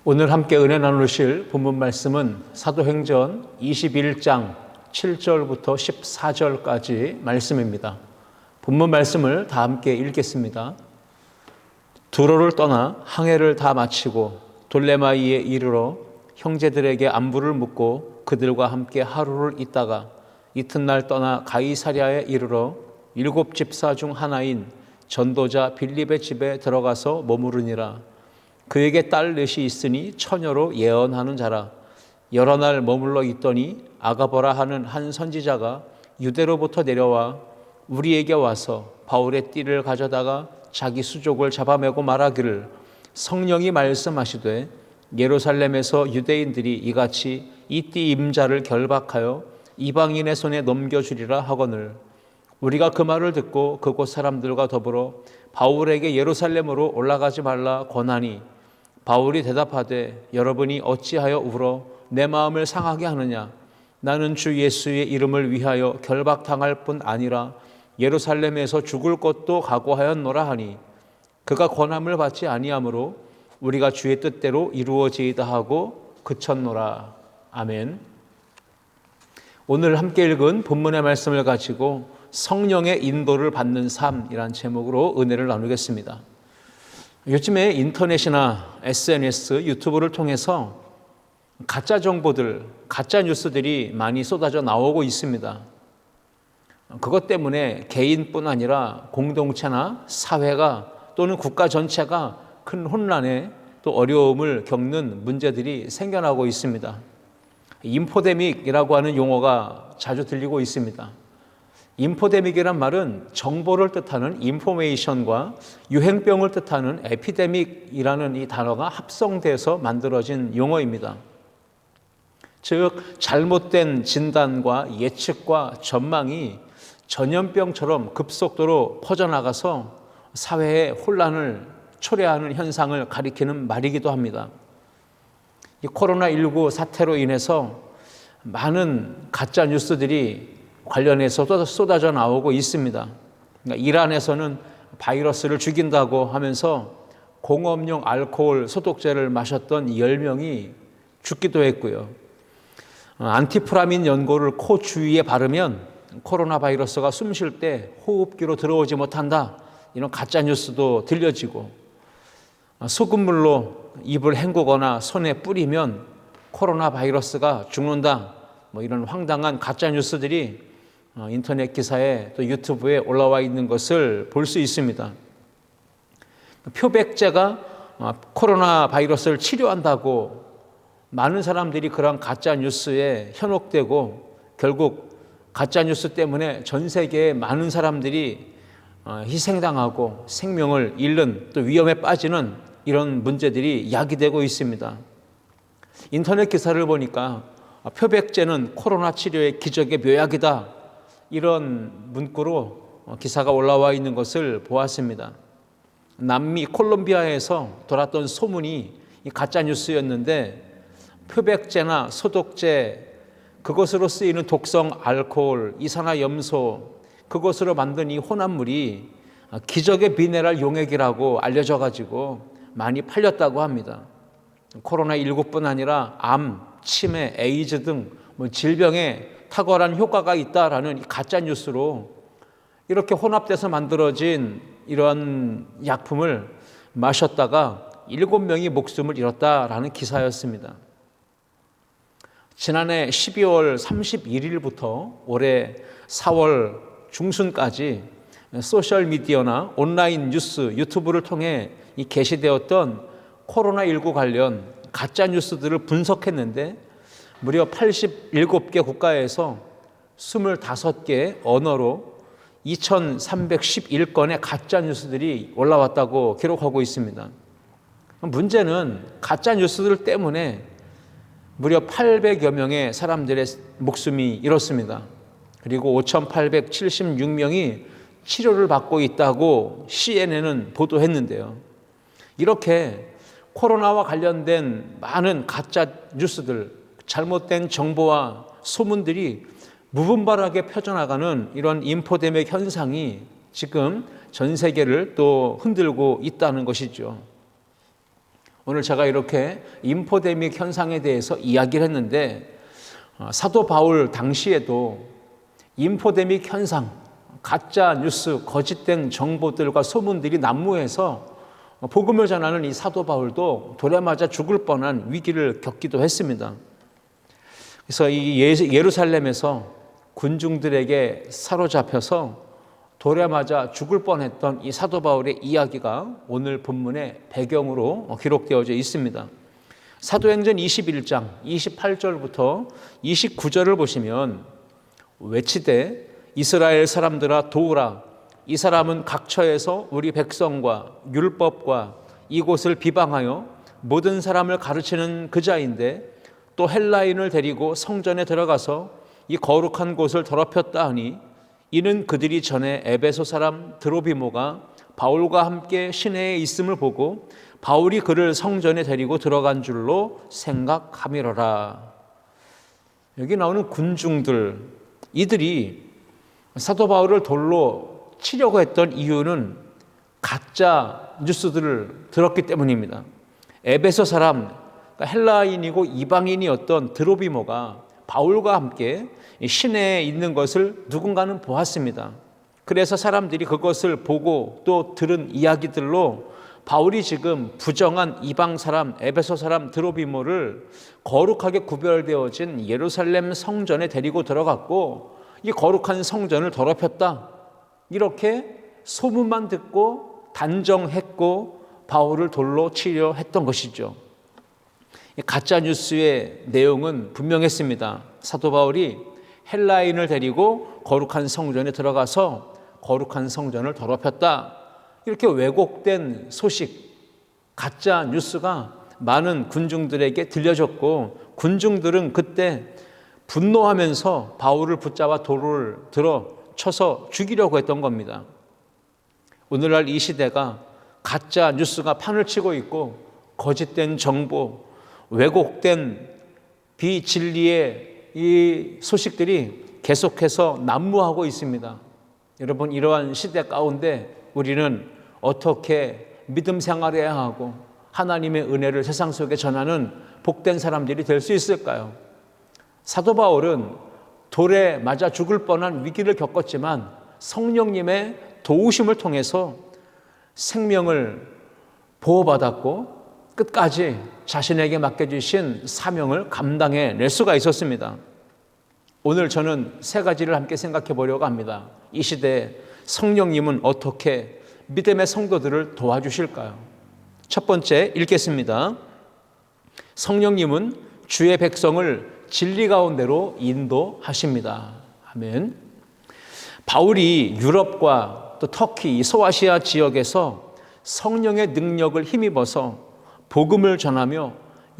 오늘 함께 은혜 나누실 본문 말씀은 사도행전 21장 7절부터 14절까지 말씀입니다. 본문 말씀을 다 함께 읽겠습니다. 두로를 떠나 항해를 다 마치고 돌레마이에 이르러 형제들에게 안부를 묻고 그들과 함께 하루를 있다가 이튿날 떠나 가이사랴에 이르러 7 집사 중 하나인 전도자 빌립의 집에 들어가서 머무르니라. 그에게 딸 넷이 있으니 처녀로 예언하는 자라. 여러 날 머물러 있더니 아가보라 하는 한 선지자가 유대로부터 내려와 우리에게 와서 바울의 띠를 가져다가 자기 수족을 잡아매고 말하기를 성령이 말씀하시되 예루살렘에서 유대인들이 이같이 이 띠 임자를 결박하여 이방인의 손에 넘겨주리라 하거늘 우리가 그 말을 듣고 그곳 사람들과 더불어 바울에게 예루살렘으로 올라가지 말라 권하니 바울이 대답하되 여러분이 어찌하여 울어 내 마음을 상하게 하느냐. 나는 주 예수의 이름을 위하여 결박당할 뿐 아니라 예루살렘에서 죽을 것도 각오하였노라 하니 그가 권함을 받지 아니하므로 우리가 주의 뜻대로 이루어지이다 하고 그쳤노라. 아멘. 오늘 함께 읽은 본문의 말씀을 가지고 성령의 인도를 받는 삶이란 제목으로 은혜를 나누겠습니다. 요즘에 인터넷이나 SNS, 유튜브를 통해서 가짜 정보들, 가짜 뉴스들이 많이 쏟아져 나오고 있습니다. 그것 때문에 개인뿐 아니라 공동체나 사회가 또는 국가 전체가 큰 혼란에 또 어려움을 겪는 문제들이 생겨나고 있습니다. 인포데믹이라고 하는 용어가 자주 들리고 있습니다. 인포데믹이란 말은 정보를 뜻하는 인포메이션과 유행병을 뜻하는 에피데믹이라는 이 단어가 합성돼서 만들어진 용어입니다. 즉 잘못된 진단과 예측과 전망이 전염병처럼 급속도로 퍼져나가서 사회에 혼란을 초래하는 현상을 가리키는 말이기도 합니다. 이 코로나19 사태로 인해서 많은 가짜 뉴스들이 관련해서 쏟아져 나오고 있습니다. 그러니까 이란에서는 바이러스를 죽인다고 하면서 공업용 알코올 소독제를 마셨던 10명이 죽기도 했고요. 안티프라민 연고를 코 주위에 바르면 코로나 바이러스가 숨 쉴 때 호흡기로 들어오지 못한다. 이런 가짜 뉴스도 들려지고 소금물로 입을 헹구거나 손에 뿌리면 코로나 바이러스가 죽는다. 이런 황당한 가짜 뉴스들이 인터넷 기사에 또 유튜브에 올라와 있는 것을 볼 수 있습니다. 표백제가 코로나 바이러스를 치료한다고 많은 사람들이 그런 가짜 뉴스에 현혹되고 결국 가짜 뉴스 때문에 전 세계의 많은 사람들이 희생당하고 생명을 잃는 또 위험에 빠지는 이런 문제들이 야기되고 있습니다. 인터넷 기사를 보니까 표백제는 코로나 치료의 기적의 묘약이다. 이런 문구로 기사가 올라와 있는 것을 보았습니다. 남미 콜롬비아에서 돌았던 소문이 가짜 뉴스였는데 표백제나 소독제, 그것으로 쓰이는 독성 알코올, 이산화염소, 그것으로 만든 이 혼합물이 기적의 미네랄 용액이라고 알려져 가지고 많이 팔렸다고 합니다. 코로나19뿐 아니라 암, 치매, 에이즈 등 질병에 탁월한 효과가 있다라는 가짜 뉴스로 이렇게 혼합돼서 만들어진 이런 약품을 마셨다가 7명이 목숨을 잃었다라는 기사였습니다. 지난해 12월 31일부터 올해 4월 중순까지 소셜미디어나 온라인 뉴스, 유튜브를 통해 게시되었던 코로나19 관련 가짜 뉴스들을 분석했는데 무려 87개 국가에서 25개 언어로 2311건의 가짜 뉴스들이 올라왔다고 기록하고 있습니다. 문제는 가짜 뉴스들 때문에 무려 800여 명의 사람들의 목숨이 잃었습니다. 그리고 5,876명이 치료를 받고 있다고 CNN은 보도했는데요. 이렇게 코로나와 관련된 많은 가짜 뉴스들, 잘못된 정보와 소문들이 무분별하게 펴져나가는 이런 인포데믹 현상이 지금 전 세계를 또 흔들고 있다는 것이죠. 오늘 제가 이렇게 인포데믹 현상에 대해서 이야기를 했는데 사도 바울 당시에도 인포데믹 현상, 가짜 뉴스, 거짓된 정보들과 소문들이 난무해서 복음을 전하는 이 사도 바울도 돌에 맞아 죽을 뻔한 위기를 겪기도 했습니다. 그래서 이 예루살렘에서 군중들에게 사로잡혀서 돌에 맞아 죽을 뻔했던 이 사도 바울의 이야기가 오늘 본문의 배경으로 기록되어져 있습니다. 사도행전 21장 28절부터 29절을 보시면 외치되 이스라엘 사람들아 도우라, 이 사람은 각처에서 우리 백성과 율법과 이곳을 비방하여 모든 사람을 가르치는 그자인데 또 헬라인을 데리고 성전에 들어가서 이 거룩한 곳을 더럽혔다 하니 이는 그들이 전에 에베소 사람 드로비모가 바울과 함께 시내에 있음을 보고 바울이 그를 성전에 데리고 들어간 줄로 생각함이로라. 여기 나오는 군중들, 이들이 사도 바울을 돌로 치려고 했던 이유는 가짜 뉴스들을 들었기 때문입니다. 에베소 사람, 헬라인이고 이방인이었던 드로비모가 바울과 함께 시내에 있는 것을 누군가는 보았습니다. 그래서 사람들이 그것을 보고 또 들은 이야기들로 바울이 지금 부정한 이방 사람, 에베소 사람 드로비모를 거룩하게 구별되어진 예루살렘 성전에 데리고 들어갔고 이 거룩한 성전을 더럽혔다. 이렇게 소문만 듣고 단정했고 바울을 돌로 치려 했던 것이죠. 가짜 뉴스의 내용은 분명했습니다. 사도 바울이 헬라인을 데리고 거룩한 성전에 들어가서 거룩한 성전을 더럽혔다. 이렇게 왜곡된 소식, 가짜 뉴스가 많은 군중들에게 들려졌고 군중들은 그때 분노하면서 바울을 붙잡아 돌을 들어 쳐서 죽이려고 했던 겁니다. 오늘날 이 시대가 가짜 뉴스가 판을 치고 있고 거짓된 정보, 왜곡된 비진리의 이 소식들이 계속해서 난무하고 있습니다. 여러분, 이러한 시대 가운데 우리는 어떻게 믿음 생활해야 하고 하나님의 은혜를 세상 속에 전하는 복된 사람들이 될 수 있을까요? 사도 바울은 돌에 맞아 죽을 뻔한 위기를 겪었지만 성령님의 도우심을 통해서 생명을 보호받았고 끝까지 자신에게 맡겨주신 사명을 감당해낼 수가 있었습니다. 오늘 저는 세 가지를 함께 생각해 보려고 합니다. 이 시대에 성령님은 어떻게 믿음의 성도들을 도와주실까요? 첫 번째 읽겠습니다. 성령님은 주의 백성을 진리 가운데로 인도하십니다. 아멘. 바울이 유럽과 또 터키, 소아시아 지역에서 성령의 능력을 힘입어서 복음을 전하며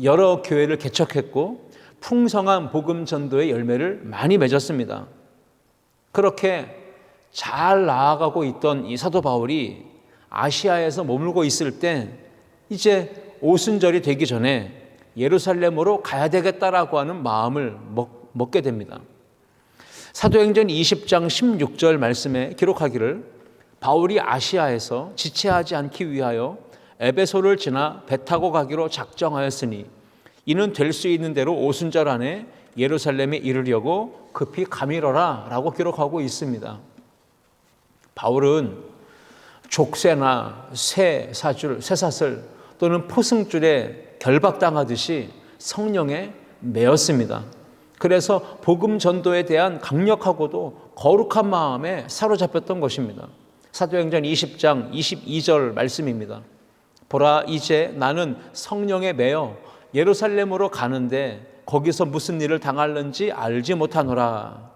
여러 교회를 개척했고 풍성한 복음 전도의 열매를 많이 맺었습니다. 그렇게 잘 나아가고 있던 이 사도 바울이 아시아에서 머물고 있을 때 이제 오순절이 되기 전에 예루살렘으로 가야 되겠다라고 하는 마음을 먹게 됩니다. 사도행전 20장 16절 말씀에 기록하기를 바울이 아시아에서 지체하지 않기 위하여 에베소를 지나 배 타고 가기로 작정하였으니 이는 될 수 있는 대로 오순절 안에 예루살렘에 이르려고 급히 가미러라 라고 기록하고 있습니다. 바울은 족쇄나 쇠사슬 또는 포승줄에 결박당하듯이 성령에 매였습니다. 그래서 복음 전도에 대한 강력하고도 거룩한 마음에 사로잡혔던 것입니다. 사도행전 20장 22절 말씀입니다. 보라, 이제 나는 성령에 매여 예루살렘으로 가는데 거기서 무슨 일을 당할는지 알지 못하노라.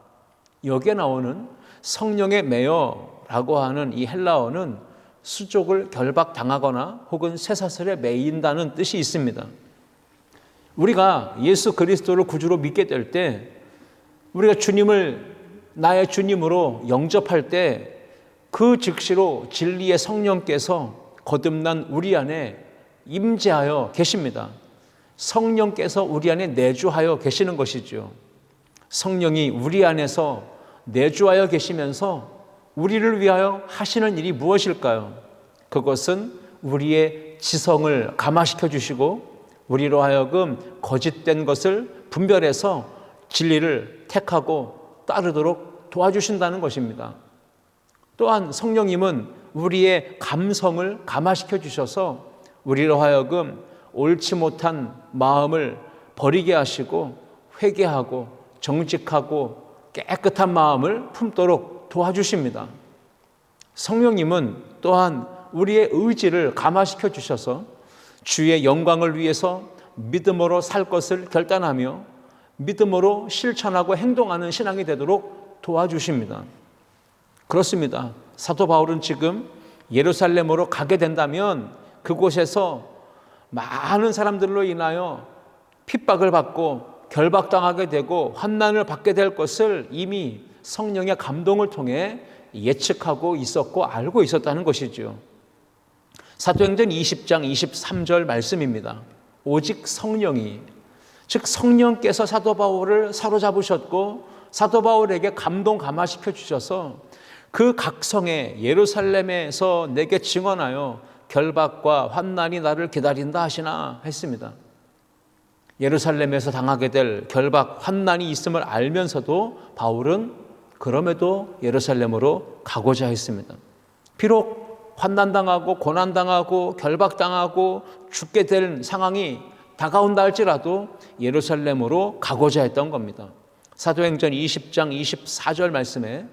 여기에 나오는 성령에 매여라고 하는 이 헬라어는 수족을 결박당하거나 혹은 쇠사슬에 매인다는 뜻이 있습니다. 우리가 예수 그리스도를 구주로 믿게 될 때, 우리가 주님을 나의 주님으로 영접할 때 그 즉시로 진리의 성령께서 거듭난 우리 안에 임재하여 계십니다. 성령께서 우리 안에 내주하여 계시는 것이죠. 성령이 우리 안에서 내주하여 계시면서 우리를 위하여 하시는 일이 무엇일까요? 그것은 우리의 지성을 감화시켜 주시고 우리로 하여금 거짓된 것을 분별해서 진리를 택하고 따르도록 도와주신다는 것입니다. 또한 성령님은 우리의 감성을 감화시켜 주셔서 우리로 하여금 옳지 못한 마음을 버리게 하시고 회개하고 정직하고 깨끗한 마음을 품도록 도와주십니다. 성령님은 또한 우리의 의지를 감화시켜 주셔서 주의 영광을 위해서 믿음으로 살 것을 결단하며 믿음으로 실천하고 행동하는 신앙이 되도록 도와주십니다. 그렇습니다. 사도 바울은 지금 예루살렘으로 가게 된다면 그곳에서 많은 사람들로 인하여 핍박을 받고 결박당하게 되고 환난을 받게 될 것을 이미 성령의 감동을 통해 예측하고 있었고 알고 있었다는 것이죠. 사도행전 20장 23절 말씀입니다. 오직 성령이, 즉 성령께서 사도 바울을 사로잡으셨고 사도 바울에게 감동 감화시켜 주셔서 그 각성에 예루살렘에서 내게 증언하여 결박과 환난이 나를 기다린다 하시나 했습니다. 예루살렘에서 당하게 될 결박, 환난이 있음을 알면서도 바울은 그럼에도 예루살렘으로 가고자 했습니다. 비록 환난당하고 고난당하고 결박당하고 죽게 될 상황이 다가온다 할지라도 예루살렘으로 가고자 했던 겁니다. 사도행전 20장 24절 말씀에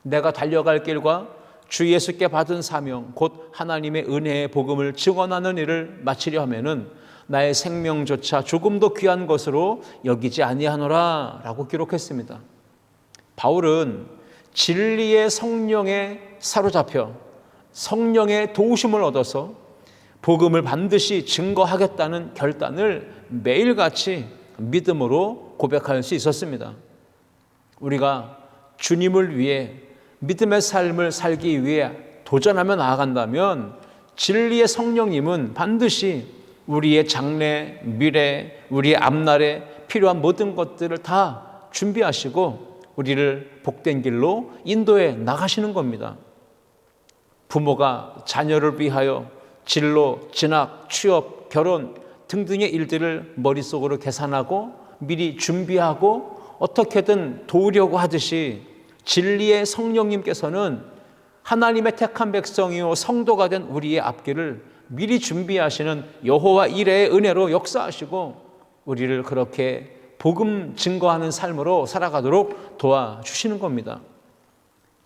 내가 달려갈 길과 주 예수께 받은 사명 곧 하나님의 은혜의 복음을 증언하는 일을 마치려 하면은 나의 생명조차 조금도 귀한 것으로 여기지 아니하노라 라고 기록했습니다. 바울은 진리의 성령에 사로잡혀 성령의 도우심을 얻어서 복음을 반드시 증거하겠다는 결단을 매일같이 믿음으로 고백할 수 있었습니다. 우리가 주님을 위해 믿음의 삶을 살기 위해 도전하며 나아간다면 진리의 성령님은 반드시 우리의 장래, 미래, 우리의 앞날에 필요한 모든 것들을 다 준비하시고 우리를 복된 길로 인도해 나가시는 겁니다. 부모가 자녀를 위하여 진로, 진학, 취업, 결혼 등등의 일들을 머릿속으로 계산하고 미리 준비하고 어떻게든 도우려고 하듯이 진리의 성령님께서는 하나님의 택한 백성이요 성도가 된 우리의 앞길을 미리 준비하시는 여호와 이레의 은혜로 역사하시고 우리를 그렇게 복음 증거하는 삶으로 살아가도록 도와주시는 겁니다.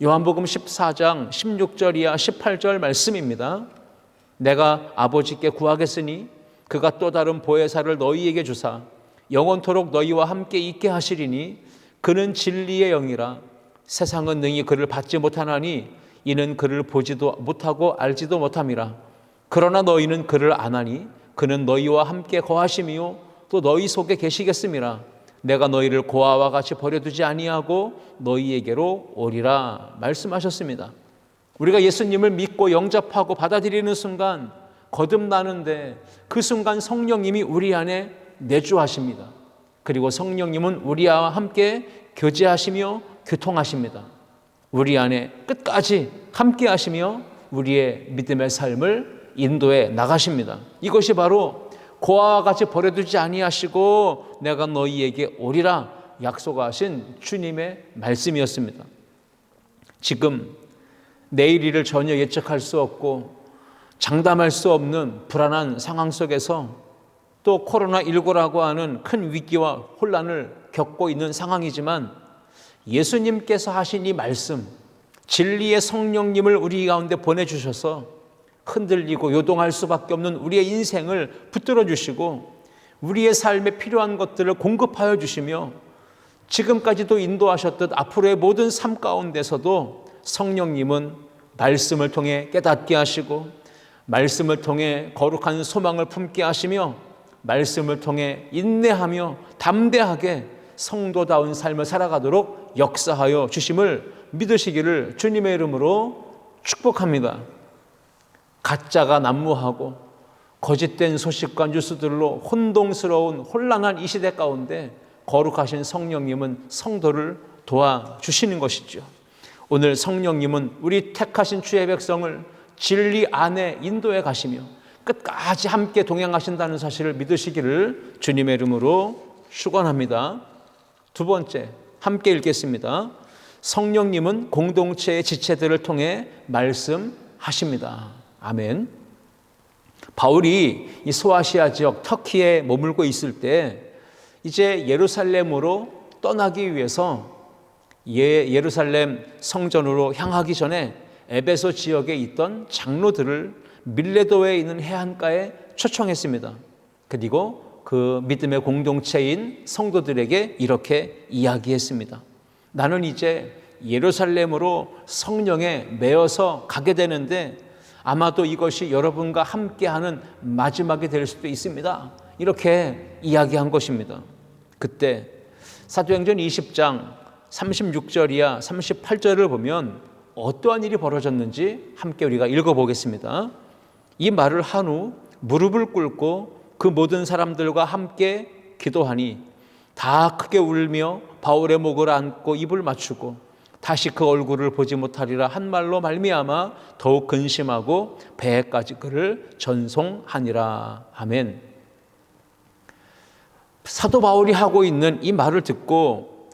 요한복음 14장 16절 이하 18절 말씀입니다. 내가 아버지께 구하겠으니 그가 또 다른 보혜사를 너희에게 주사 영원토록 너희와 함께 있게 하시리니 그는 진리의 영이라 세상은 능히 그를 받지 못하나니 이는 그를 보지도 못하고 알지도 못함이라. 그러나 너희는 그를 아나니 그는 너희와 함께 거하심이요 또 너희 속에 계시겠음이라. 내가 너희를 고아와 같이 버려두지 아니하고 너희에게로 오리라 말씀하셨습니다. 우리가 예수님을 믿고 영접하고 받아들이는 순간 거듭나는데 그 순간 성령님이 우리 안에 내주하십니다. 그리고 성령님은 우리와 함께 교제하시며 교통하십니다. 우리 안에 끝까지 함께 하시며 우리의 믿음의 삶을 인도해 나가십니다. 이것이 바로 고아와 같이 버려두지 아니하시고 내가 너희에게 오리라 약속하신 주님의 말씀이었습니다. 지금 내일 일을 전혀 예측할 수 없고 장담할 수 없는 불안한 상황 속에서 또 코로나19라고 하는 큰 위기와 혼란을 겪고 있는 상황이지만 예수님께서 하신 이 말씀, 진리의 성령님을 우리 가운데 보내주셔서 흔들리고 요동할 수밖에 없는 우리의 인생을 붙들어 주시고 우리의 삶에 필요한 것들을 공급하여 주시며 지금까지도 인도하셨듯 앞으로의 모든 삶 가운데서도 성령님은 말씀을 통해 깨닫게 하시고 말씀을 통해 거룩한 소망을 품게 하시며 말씀을 통해 인내하며 담대하게 성도다운 삶을 살아가도록 역사하여 주심을 믿으시기를 주님의 이름으로 축복합니다. 가짜가 난무하고 거짓된 소식과 뉴스들로 혼동스러운 혼란한 이 시대 가운데 거룩하신 성령님은 성도를 도와주시는 것이죠. 오늘 성령님은 우리 택하신 주의 백성을 진리 안에 인도해 가시며 끝까지 함께 동행하신다는 사실을 믿으시기를 주님의 이름으로 축원합니다. 두 번째, 함께 읽겠습니다. 성령님은 공동체의 지체들을 통해 말씀하십니다. 아멘. 바울이 이 소아시아 지역 터키에 머물고 있을 때 이제 예루살렘으로 떠나기 위해서 예루살렘 성전으로 향하기 전에 에베소 지역에 있던 장로들을 밀레도에 있는 해안가에 초청했습니다. 그리고 그 믿음의 공동체인 성도들에게 이렇게 이야기했습니다. 나는 이제 예루살렘으로 성령에 매여서 가게 되는데 아마도 이것이 여러분과 함께하는 마지막이 될 수도 있습니다. 이렇게 이야기한 것입니다. 그때 사도행전 20장 36절 이하 38절을 보면 어떠한 일이 벌어졌는지 함께 우리가 읽어보겠습니다. 이 말을 한 후 무릎을 꿇고 그 모든 사람들과 함께 기도하니 다 크게 울며 바울의 목을 안고 입을 맞추고 다시 그 얼굴을 보지 못하리라 한 말로 말미암아 더욱 근심하고 배에까지 그를 전송하니라. 아멘. 사도 바울이 하고 있는 이 말을 듣고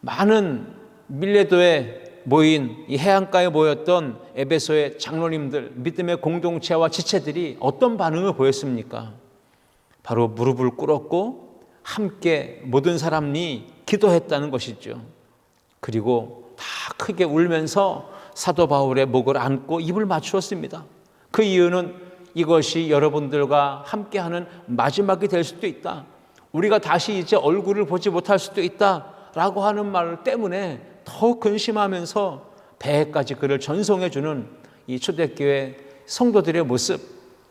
많은 밀레도에 모인 이 해안가에 모였던 에베소의 장로님들, 믿음의 공동체와 지체들이 어떤 반응을 보였습니까? 바로 무릎을 꿇었고 함께 모든 사람이 기도했다는 것이죠. 그리고 다 크게 울면서 사도 바울의 목을 안고 입을 맞추었습니다. 그 이유는 이것이 여러분들과 함께하는 마지막이 될 수도 있다. 우리가 다시 이제 얼굴을 보지 못할 수도 있다라고 하는 말 때문에 더욱 근심하면서 배에까지 그를 전송해주는 이 초대교회 성도들의 모습,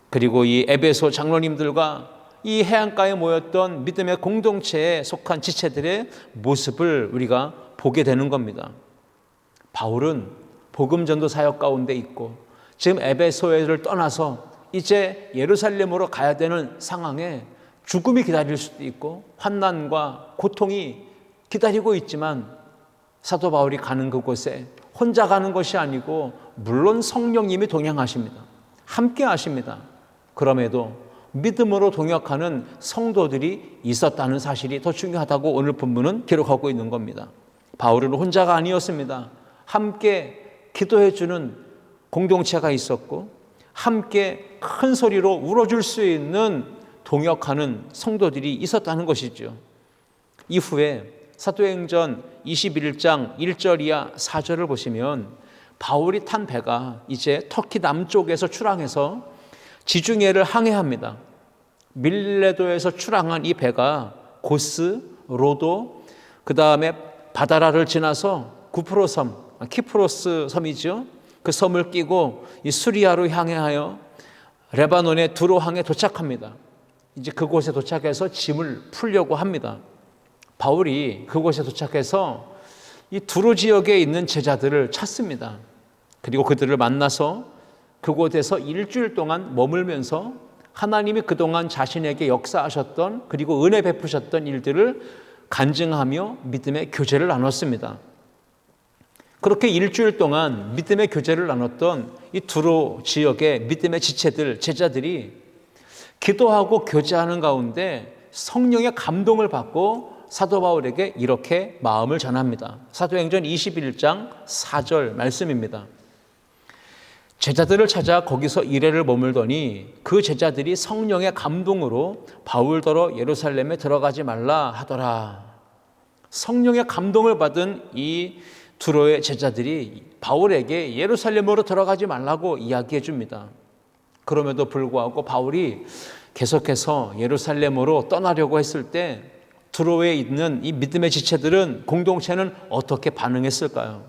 그리고 이 에베소 장로님들과 이 해안가에 모였던 믿음의 공동체에 속한 지체들의 모습을 우리가 보게 되는 겁니다. 바울은 복음 전도 사역 가운데 있고 지금 에베소를 떠나서 이제 예루살렘으로 가야 되는 상황에 죽음이 기다릴 수도 있고 환난과 고통이 기다리고 있지만 사도 바울이 가는 그곳에 혼자 가는 것이 아니고 물론 성령님이 동행하십니다. 함께 하십니다. 그럼에도 믿음으로 동역하는 성도들이 있었다는 사실이 더 중요하다고 오늘 본문은 기록하고 있는 겁니다. 바울은 혼자가 아니었습니다. 함께 기도해주는 공동체가 있었고 함께 큰 소리로 울어줄 수 있는 동역하는 성도들이 있었다는 것이죠. 이후에 사도행전 21장 1절 이하 4절을 보시면 바울이 탄 배가 이제 터키 남쪽에서 출항해서 지중해를 항해합니다. 밀레도에서 출항한 이 배가 고스, 로도, 그 다음에 바다라를 지나서 구프로 섬, 키프로스 섬이죠. 그 섬을 끼고 이 수리아로 향하여 레바논의 두로항에 도착합니다. 이제 그곳에 도착해서 짐을 풀려고 합니다. 바울이 그곳에 도착해서 이 두로 지역에 있는 제자들을 찾습니다. 그리고 그들을 만나서 그곳에서 일주일 동안 머물면서 하나님이 그동안 자신에게 역사하셨던 그리고 은혜 베푸셨던 일들을 간증하며 믿음의 교제를 나눴습니다. 그렇게 일주일 동안 믿음의 교제를 나눴던 이 두로 지역의 믿음의 지체들, 제자들이 기도하고 교제하는 가운데 성령의 감동을 받고 사도 바울에게 이렇게 마음을 전합니다. 사도행전 21장 4절 말씀입니다. 제자들을 찾아 거기서 이래를 머물더니 그 제자들이 성령의 감동으로 바울더러 예루살렘에 들어가지 말라 하더라. 성령의 감동을 받은 이 두로의 제자들이 바울에게 예루살렘으로 들어가지 말라고 이야기해 줍니다. 그럼에도 불구하고 바울이 계속해서 예루살렘으로 떠나려고 했을 때 두로에 있는 이 믿음의 지체들은, 공동체는 어떻게 반응했을까요?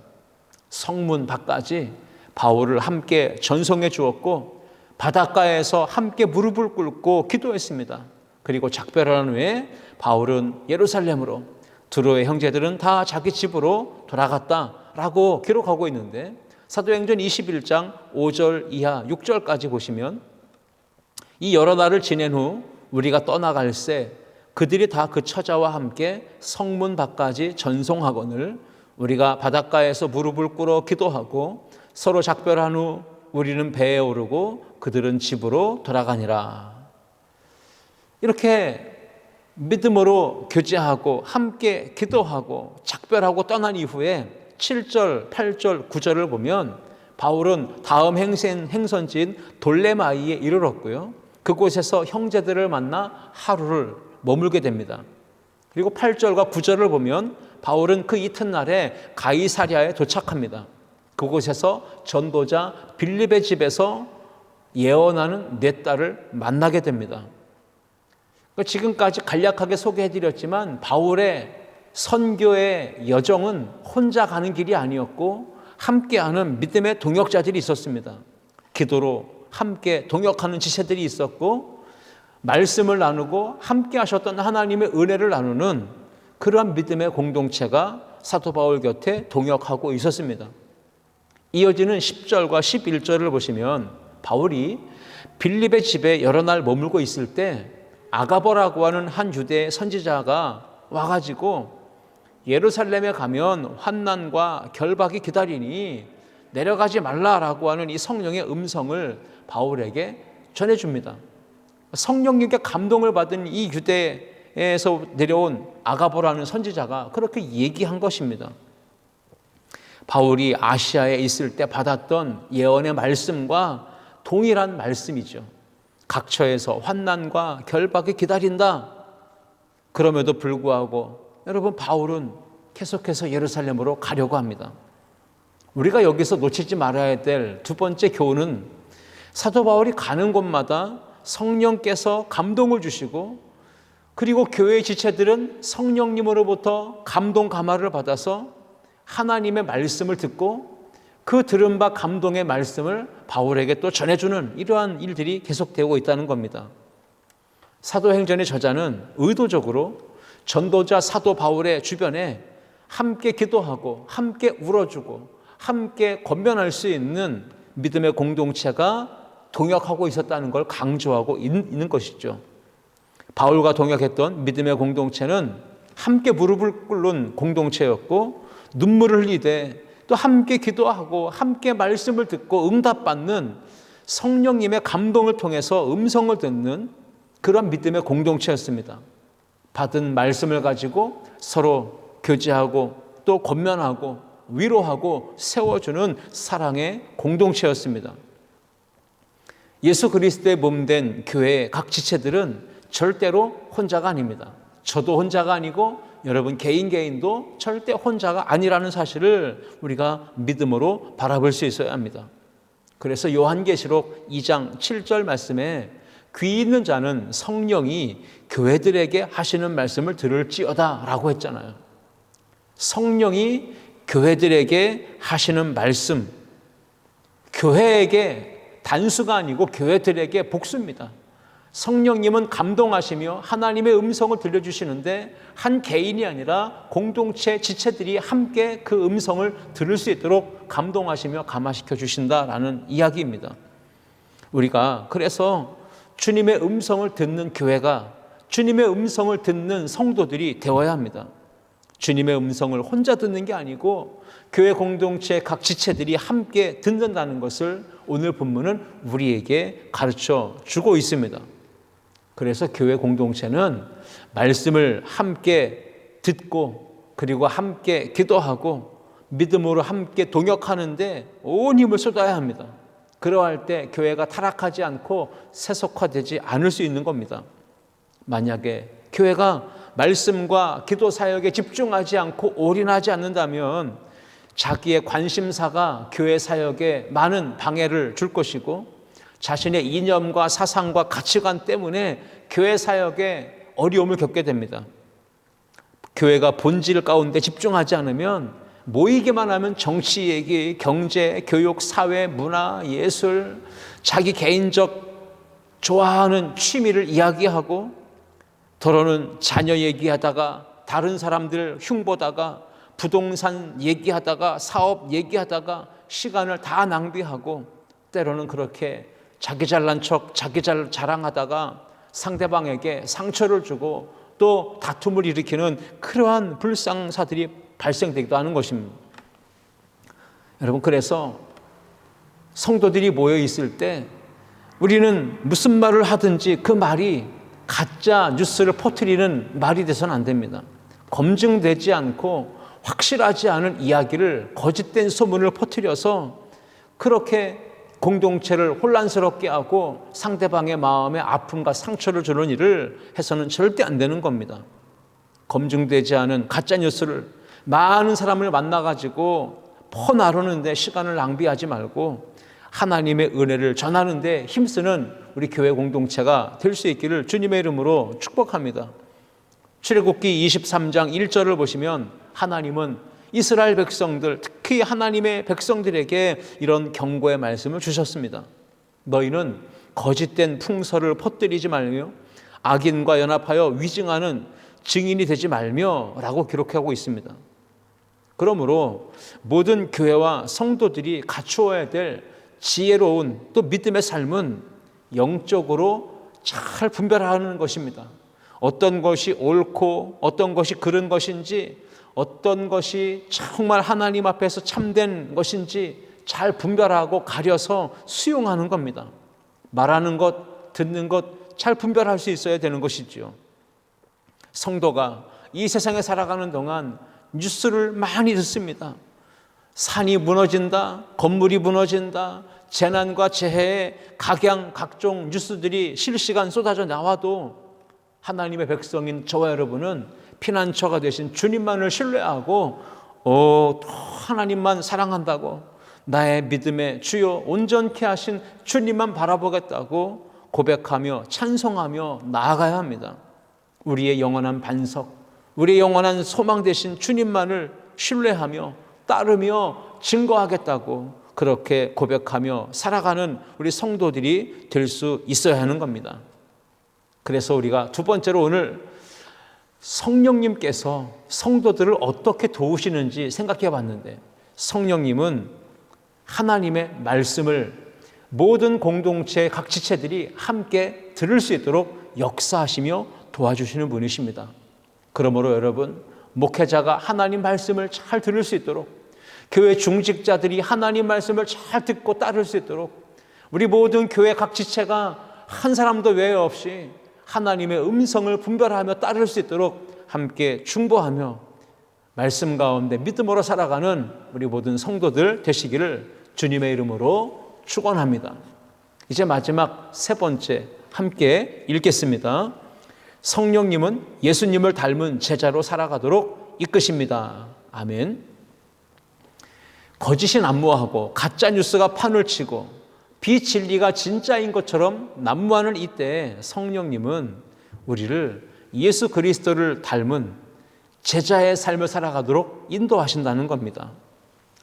성문 밖까지 바울을 함께 전송해 주었고 바닷가에서 함께 무릎을 꿇고 기도했습니다. 그리고 작별한 후에 바울은 예루살렘으로, 두로의 형제들은 다 자기 집으로 돌아갔다라고 기록하고 있는데 사도행전 21장 5절 이하 6절까지 보시면 이 여러 날을 지낸 후 우리가 떠나갈새 그들이 다 그 처자와 함께 성문 밖까지 전송하거늘 우리가 바닷가에서 무릎을 꿇어 기도하고 서로 작별한 후 우리는 배에 오르고 그들은 집으로 돌아가니라. 이렇게 믿음으로 교제하고 함께 기도하고 작별하고 떠난 이후에 7절, 8절, 9절을 보면 바울은 다음 행선지인 돌레마이에 이르렀고요. 그곳에서 형제들을 만나 하루를 머물게 됩니다. 그리고 8절과 9절을 보면 바울은 그 이튿날에 가이사랴에 도착합니다. 그곳에서 전도자 빌립의 집에서 예언하는 네 딸을 만나게 됩니다. 지금까지 간략하게 소개해드렸지만 바울의 선교의 여정은 혼자 가는 길이 아니었고 함께하는 믿음의 동역자들이 있었습니다. 기도로 함께 동역하는 지체들이 있었고 말씀을 나누고 함께 하셨던 하나님의 은혜를 나누는 그러한 믿음의 공동체가 사도 바울 곁에 동역하고 있었습니다. 이어지는 10절과 11절을 보시면 바울이 빌립의 집에 여러 날 머물고 있을 때 아가보라고 하는 한 유대 선지자가 와가지고 예루살렘에 가면 환난과 결박이 기다리니 내려가지 말라라고 하는 이 성령의 음성을 바울에게 전해줍니다. 성령님께 감동을 받은 이 유대에서 내려온 아가보라는 선지자가 그렇게 얘기한 것입니다. 바울이 아시아에 있을 때 받았던 예언의 말씀과 동일한 말씀이죠. 각처에서 환난과 결박이 기다린다. 그럼에도 불구하고 여러분 바울은 계속해서 예루살렘으로 가려고 합니다. 우리가 여기서 놓치지 말아야 될 두 번째 교훈은 사도 바울이 가는 곳마다 성령께서 감동을 주시고 그리고 교회의 지체들은 성령님으로부터 감동 감화를 받아서 하나님의 말씀을 듣고 그 들은 바 감동의 말씀을 바울에게 또 전해주는 이러한 일들이 계속되고 있다는 겁니다. 사도행전의 저자는 의도적으로 전도자 사도 바울의 주변에 함께 기도하고 함께 울어주고 함께 권면할 수 있는 믿음의 공동체가 동역하고 있었다는 걸 강조하고 있는 것이죠. 바울과 동역했던 믿음의 공동체는 함께 무릎을 꿇는 공동체였고 눈물을 흘리되 또 함께 기도하고 함께 말씀을 듣고 응답받는 성령님의 감동을 통해서 음성을 듣는 그런 믿음의 공동체였습니다. 받은 말씀을 가지고 서로 교제하고 또 권면하고 위로하고 세워주는 사랑의 공동체였습니다. 예수 그리스도의 몸된 교회의 각 지체들은 절대로 혼자가 아닙니다. 저도 혼자가 아니고 여러분 개인도 절대 혼자가 아니라는 사실을 우리가 믿음으로 바라볼 수 있어야 합니다. 그래서 요한계시록 2장 7절 말씀에 귀 있는 자는 성령이 교회들에게 하시는 말씀을 들을지어다 라고 했잖아요. 성령이 교회들에게 하시는 말씀, 교회에게 단수가 아니고 교회들에게 복수입니다. 성령님은 감동하시며 하나님의 음성을 들려주시는데 한 개인이 아니라 공동체 지체들이 함께 그 음성을 들을 수 있도록 감동하시며 감화시켜 주신다라는 이야기입니다. 우리가 그래서 주님의 음성을 듣는 교회가 주님의 음성을 듣는 성도들이 되어야 합니다. 주님의 음성을 혼자 듣는 게 아니고 교회 공동체 각 지체들이 함께 듣는다는 것을 오늘 본문은 우리에게 가르쳐 주고 있습니다. 그래서 교회 공동체는 말씀을 함께 듣고 그리고 함께 기도하고 믿음으로 함께 동역하는데 온 힘을 쏟아야 합니다. 그러할 때 교회가 타락하지 않고 세속화되지 않을 수 있는 겁니다. 만약에 교회가 말씀과 기도 사역에 집중하지 않고 올인하지 않는다면 자기의 관심사가 교회 사역에 많은 방해를 줄 것이고 자신의 이념과 사상과 가치관 때문에 교회 사역에 어려움을 겪게 됩니다. 교회가 본질 가운데 집중하지 않으면 모이기만 하면 정치 얘기, 경제, 교육, 사회, 문화, 예술, 자기 개인적 좋아하는 취미를 이야기하고 더러는 자녀 얘기하다가 다른 사람들 흉보다가 부동산 얘기하다가 사업 얘기하다가 시간을 다 낭비하고 때로는 그렇게 자기 잘난 척 자기 잘 자랑하다가 상대방에게 상처를 주고 또 다툼을 일으키는 그러한 불상사들이 발생되기도 하는 것입니다. 여러분 그래서 성도들이 모여 있을 때 우리는 무슨 말을 하든지 그 말이 가짜 뉴스를 퍼뜨리는 말이 돼서는 안 됩니다. 검증되지 않고 확실하지 않은 이야기를, 거짓된 소문을 퍼뜨려서 그렇게 공동체를 혼란스럽게 하고 상대방의 마음에 아픔과 상처를 주는 일을 해서는 절대 안 되는 겁니다. 검증되지 않은 가짜 뉴스를 많은 사람을 만나가지고 퍼나르는데 시간을 낭비하지 말고 하나님의 은혜를 전하는데 힘쓰는 우리 교회 공동체가 될 수 있기를 주님의 이름으로 축복합니다. 출애굽기 23장 1절을 보시면 하나님은 이스라엘 백성들, 특히 하나님의 백성들에게 이런 경고의 말씀을 주셨습니다. 너희는 거짓된 풍설을 퍼뜨리지 말며 악인과 연합하여 위증하는 증인이 되지 말며 라고 기록하고 있습니다. 그러므로 모든 교회와 성도들이 갖추어야 될 지혜로운 또 믿음의 삶은 영적으로 잘 분별하는 것입니다. 어떤 것이 옳고 어떤 것이 그른 것인지, 어떤 것이 정말 하나님 앞에서 참된 것인지 잘 분별하고 가려서 수용하는 겁니다. 말하는 것, 듣는 것 잘 분별할 수 있어야 되는 것이지요. 성도가 이 세상에 살아가는 동안 뉴스를 많이 듣습니다. 산이 무너진다, 건물이 무너진다, 재난과 재해의 각종 뉴스들이 실시간 쏟아져 나와도 하나님의 백성인 저와 여러분은 피난처가 되신 주님만을 신뢰하고 또 하나님만 사랑한다고, 나의 믿음의 주요 온전케 하신 주님만 바라보겠다고 고백하며 찬송하며 나아가야 합니다. 우리의 영원한 반석, 우리의 영원한 소망 되신 주님만을 신뢰하며 따르며 증거하겠다고 그렇게 고백하며 살아가는 우리 성도들이 될 수 있어야 하는 겁니다. 그래서 우리가 두 번째로 오늘 성령님께서 성도들을 어떻게 도우시는지 생각해 봤는데, 성령님은 하나님의 말씀을 모든 공동체 각 지체들이 함께 들을 수 있도록 역사하시며 도와주시는 분이십니다. 그러므로 여러분, 목회자가 하나님 말씀을 잘 들을 수 있도록, 교회 중직자들이 하나님 말씀을 잘 듣고 따를 수 있도록, 우리 모든 교회 각 지체가 한 사람도 외에 없이 하나님의 음성을 분별하며 따를 수 있도록 함께 중보하며 말씀 가운데 믿음으로 살아가는 우리 모든 성도들 되시기를 주님의 이름으로 축원합니다. 이제 마지막 세 번째 함께 읽겠습니다. 성령님은 예수님을 닮은 제자로 살아가도록 이끄십니다. 아멘. 거짓이 난무하고 가짜 뉴스가 판을 치고 비진리가 진짜인 것처럼 난무하는 이때 성령님은 우리를 예수 그리스도를 닮은 제자의 삶을 살아가도록 인도하신다는 겁니다.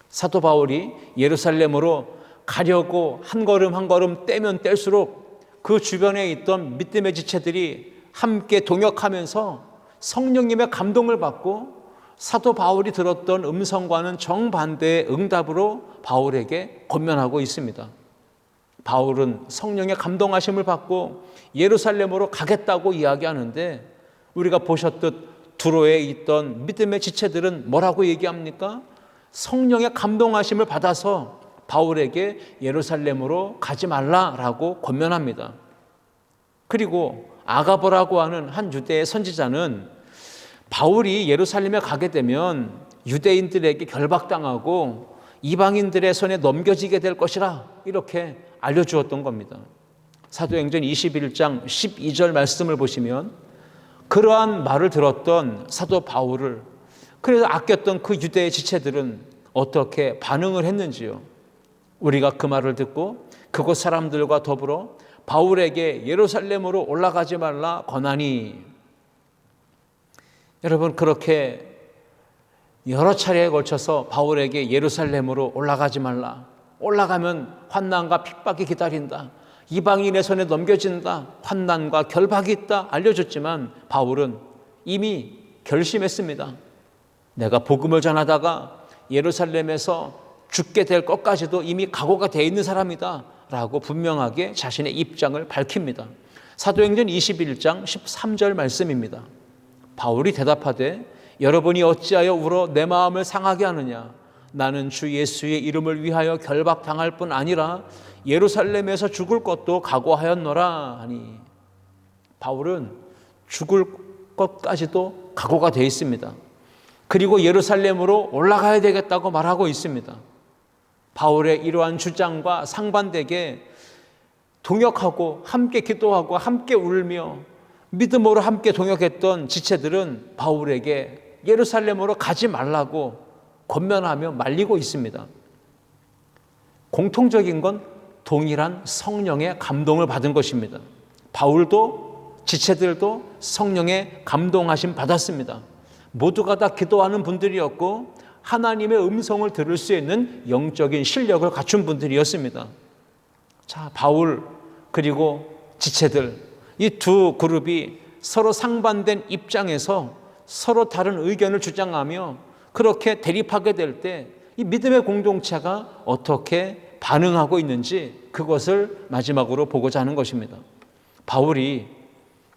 사도 바울이 예루살렘으로 가려고 한 걸음 한 걸음 떼면 뗄수록 그 주변에 있던 믿음의 지체들이 함께 동역하면서 성령님의 감동을 받고 사도 바울이 들었던 음성과는 정반대의 응답으로 바울에게 권면하고 있습니다. 바울은 성령의 감동하심을 받고 예루살렘으로 가겠다고 이야기하는데, 우리가 보셨듯 두로에 있던 믿음의 지체들은 뭐라고 얘기합니까? 성령의 감동하심을 받아서 바울에게 예루살렘으로 가지 말라라고 권면합니다. 그리고 아가보라고 하는 한 유대의 선지자는 바울이 예루살렘에 가게 되면 유대인들에게 결박당하고 이방인들의 손에 넘겨지게 될 것이라 이렇게 알려주었던 겁니다. 사도행전 21장 12절 말씀을 보시면 그러한 말을 들었던 사도 바울을 그래서 아꼈던 그 유대의 지체들은 어떻게 반응을 했는지요. 우리가 그 말을 듣고 그곳 사람들과 더불어 바울에게 예루살렘으로 올라가지 말라 권하니. 여러분, 그렇게 여러 차례에 걸쳐서 바울에게 예루살렘으로 올라가지 말라, 올라가면 환난과 핍박이 기다린다, 이방인의 손에 넘겨진다, 환난과 결박이 있다 알려줬지만 바울은 이미 결심했습니다. 내가 복음을 전하다가 예루살렘에서 죽게 될 것까지도 이미 각오가 되어 있는 사람이다 라고 분명하게 자신의 입장을 밝힙니다. 사도행전 21장 13절 말씀입니다. 바울이 대답하되 여러분이 어찌하여 울어 내 마음을 상하게 하느냐, 나는 주 예수의 이름을 위하여 결박당할 뿐 아니라 예루살렘에서 죽을 것도 각오하였노라 하니, 바울은 죽을 것까지도 각오가 되어 있습니다. 그리고 예루살렘으로 올라가야 되겠다고 말하고 있습니다. 바울의 이러한 주장과 상반되게 동역하고 함께 기도하고 함께 울며 믿음으로 함께 동역했던 지체들은 바울에게 예루살렘으로 가지 말라고 권면하며 말리고 있습니다. 공통적인 건 동일한 성령의 감동을 받은 것입니다. 바울도 지체들도 성령의 감동하심 받았습니다. 모두가 다 기도하는 분들이었고 하나님의 음성을 들을 수 있는 영적인 실력을 갖춘 분들이었습니다. 자, 바울 그리고 지체들, 이 두 그룹이 서로 상반된 입장에서 서로 다른 의견을 주장하며 그렇게 대립하게 될 때 이 믿음의 공동체가 어떻게 반응하고 있는지 그것을 마지막으로 보고자 하는 것입니다. 바울이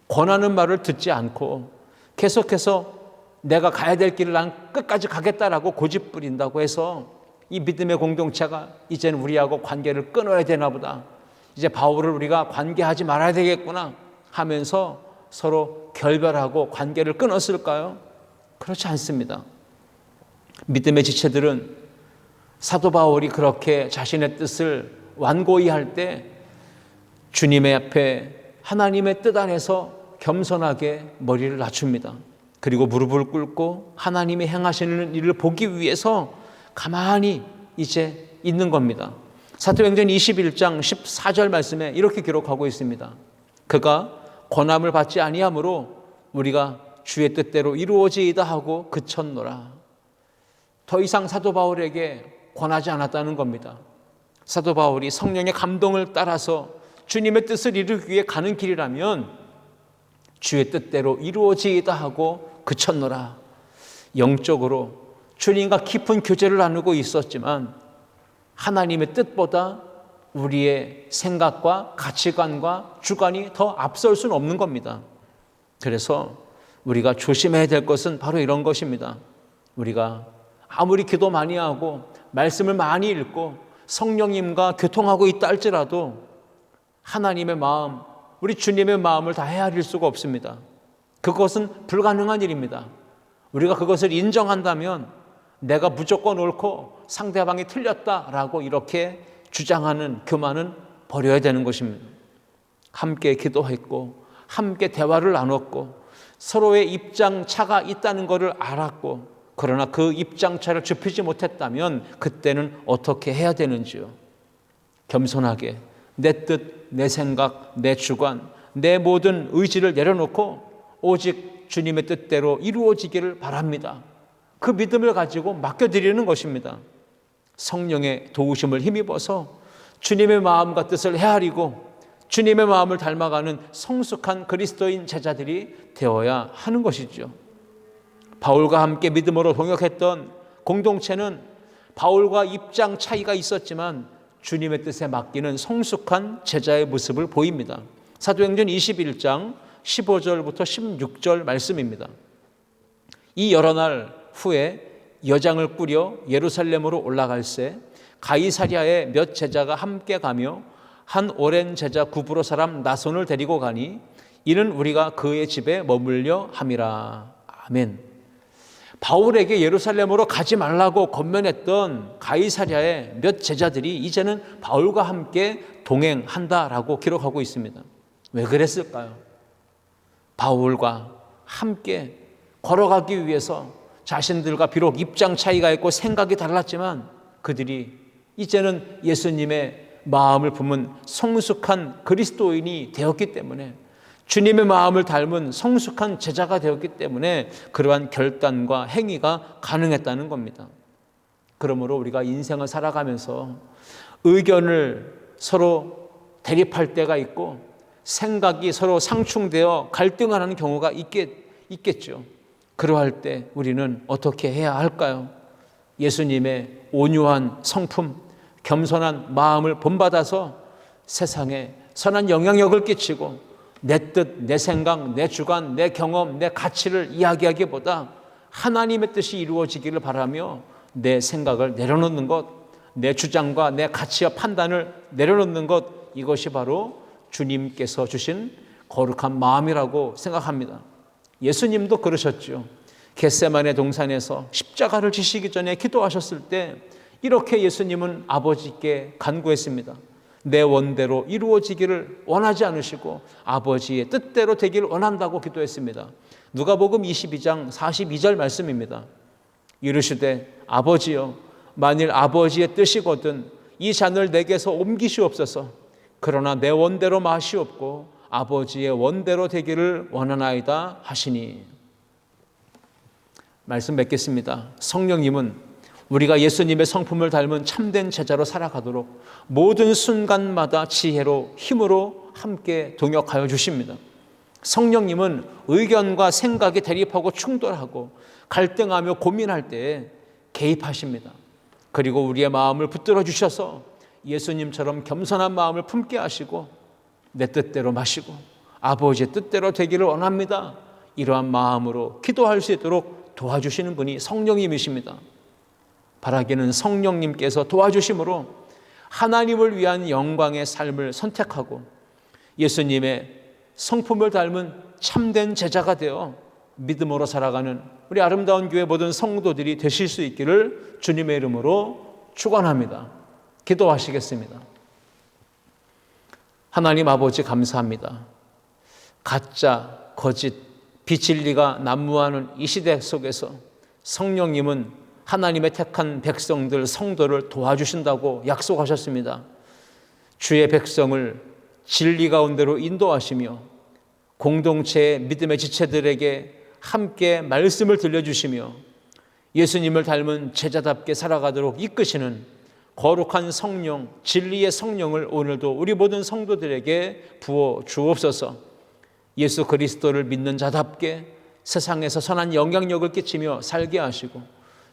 권하는 말을 듣지 않고 계속해서 내가 가야 될 길을 난 끝까지 가겠다라고 고집 부린다고 해서 이 믿음의 공동체가 이제는 우리하고 관계를 끊어야 되나 보다, 이제 바울을 우리가 관계하지 말아야 되겠구나 하면서 서로 결별하고 관계를 끊었을까요? 그렇지 않습니다. 믿음의 지체들은 사도 바울이 그렇게 자신의 뜻을 완고히 할 때 주님의 앞에 하나님의 뜻 안에서 겸손하게 머리를 낮춥니다. 그리고 무릎을 꿇고 하나님이 행하시는 일을 보기 위해서 가만히 이제 있는 겁니다. 사도행전 21장 14절 말씀에 이렇게 기록하고 있습니다. 그가 권함을 받지 아니하므로 우리가 주의 뜻대로 이루어지이다 하고 그쳤노라. 더 이상 사도 바울에게 권하지 않았다는 겁니다. 사도 바울이 성령의 감동을 따라서 주님의 뜻을 이루기 위해 가는 길이라면 주의 뜻대로 이루어지이다 하고 그쳤노라. 영적으로 주님과 깊은 교제를 나누고 있었지만 하나님의 뜻보다 우리의 생각과 가치관과 주관이 더 앞설 수는 없는 겁니다. 그래서 우리가 조심해야 될 것은 바로 이런 것입니다. 우리가 아무리 기도 많이 하고 말씀을 많이 읽고 성령님과 교통하고 있다 할지라도 하나님의 마음, 우리 주님의 마음을 다 헤아릴 수가 없습니다. 그것은 불가능한 일입니다. 우리가 그것을 인정한다면 내가 무조건 옳고 상대방이 틀렸다라고 이렇게 주장하는 교만은 버려야 되는 것입니다. 함께 기도했고 함께 대화를 나눴고 서로의 입장 차가 있다는 것을 알았고, 그러나 그 입장 차를 좁히지 못했다면 그때는 어떻게 해야 되는지요? 겸손하게 내 뜻, 내 생각, 내 주관, 내 모든 의지를 내려놓고 오직 주님의 뜻대로 이루어지기를 바랍니다. 그 믿음을 가지고 맡겨드리는 것입니다. 성령의 도우심을 힘입어서 주님의 마음과 뜻을 헤아리고 주님의 마음을 닮아가는 성숙한 그리스도인 제자들이 되어야 하는 것이죠. 바울과 함께 믿음으로 동역했던 공동체는 바울과 입장 차이가 있었지만 주님의 뜻에 맡기는 성숙한 제자의 모습을 보입니다. 사도행전 21장 15절부터 16절 말씀입니다. 이 여러 날 후에 여장을 꾸려 예루살렘으로 올라갈새 가이사랴에 몇 제자가 함께 가며 한 오랜 제자 구브로 사람 나손을 데리고 가니 이는 우리가 그의 집에 머물려 함이라. 아멘. 바울에게 예루살렘으로 가지 말라고 권면했던 가이사랴의 몇 제자들이 이제는 바울과 함께 동행한다라고 기록하고 있습니다. 왜 그랬을까요? 바울과 함께 걸어가기 위해서 자신들과 비록 입장 차이가 있고 생각이 달랐지만 그들이 이제는 예수님의 마음을 품은 성숙한 그리스도인이 되었기 때문에, 주님의 마음을 닮은 성숙한 제자가 되었기 때문에 그러한 결단과 행위가 가능했다는 겁니다. 그러므로 우리가 인생을 살아가면서 의견을 서로 대립할 때가 있고 생각이 서로 상충되어 갈등하는 경우가 있겠죠. 그러할 때 우리는 어떻게 해야 할까요? 예수님의 온유한 성품, 겸손한 마음을 본받아서 세상에 선한 영향력을 끼치고 내 뜻, 내 생각, 내 주관, 내 경험, 내 가치를 이야기하기보다 하나님의 뜻이 이루어지기를 바라며 내 생각을 내려놓는 것, 내 주장과 내 가치와 판단을 내려놓는 것, 이것이 바로 주님께서 주신 거룩한 마음이라고 생각합니다. 예수님도 그러셨죠. 겟세마네 동산에서 십자가를 지시기 전에 기도하셨을 때 이렇게 예수님은 아버지께 간구했습니다. 내 원대로 이루어지기를 원하지 않으시고 아버지의 뜻대로 되기를 원한다고 기도했습니다. 누가복음 22장 42절 말씀입니다. 이르시되 아버지여, 만일 아버지의 뜻이거든 이 잔을 내게서 옮기시옵소서. 그러나 내 원대로 마시옵고 아버지의 원대로 되기를 원하나이다 하시니. 말씀 맺겠습니다. 성령님은 우리가 예수님의 성품을 닮은 참된 제자로 살아가도록 모든 순간마다 지혜로 힘으로 함께 동역하여 주십니다. 성령님은 의견과 생각이 대립하고 충돌하고 갈등하며 고민할 때 개입하십니다. 그리고 우리의 마음을 붙들어 주셔서 예수님처럼 겸손한 마음을 품게 하시고 내 뜻대로 마시고 아버지의 뜻대로 되기를 원합니다. 이러한 마음으로 기도할 수 있도록 도와주시는 분이 성령님이십니다. 바라기는 성령님께서 도와주심으로 하나님을 위한 영광의 삶을 선택하고 예수님의 성품을 닮은 참된 제자가 되어 믿음으로 살아가는 우리 아름다운 교회 모든 성도들이 되실 수 있기를 주님의 이름으로 축원합니다. 기도하시겠습니다. 하나님 아버지 감사합니다. 가짜, 거짓, 비진리가 난무하는 이 시대 속에서 성령님은 하나님의 택한 백성들, 성도를 도와주신다고 약속하셨습니다. 주의 백성을 진리 가운데로 인도하시며 공동체의 믿음의 지체들에게 함께 말씀을 들려주시며 예수님을 닮은 제자답게 살아가도록 이끄시는 거룩한 성령, 진리의 성령을 오늘도 우리 모든 성도들에게 부어 주옵소서. 예수 그리스도를 믿는 자답게 세상에서 선한 영향력을 끼치며 살게 하시고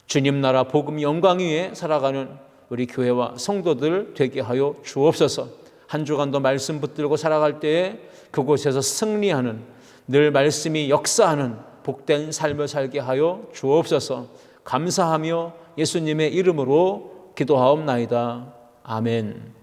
주님 나라 복음 영광 위에 살아가는 우리 교회와 성도들 되게 하여 주옵소서. 한 주간도 말씀 붙들고 살아갈 때에 그곳에서 승리하는, 늘 말씀이 역사하는 복된 삶을 살게 하여 주옵소서. 감사하며 예수님의 이름으로 기도하옵나이다. 아멘.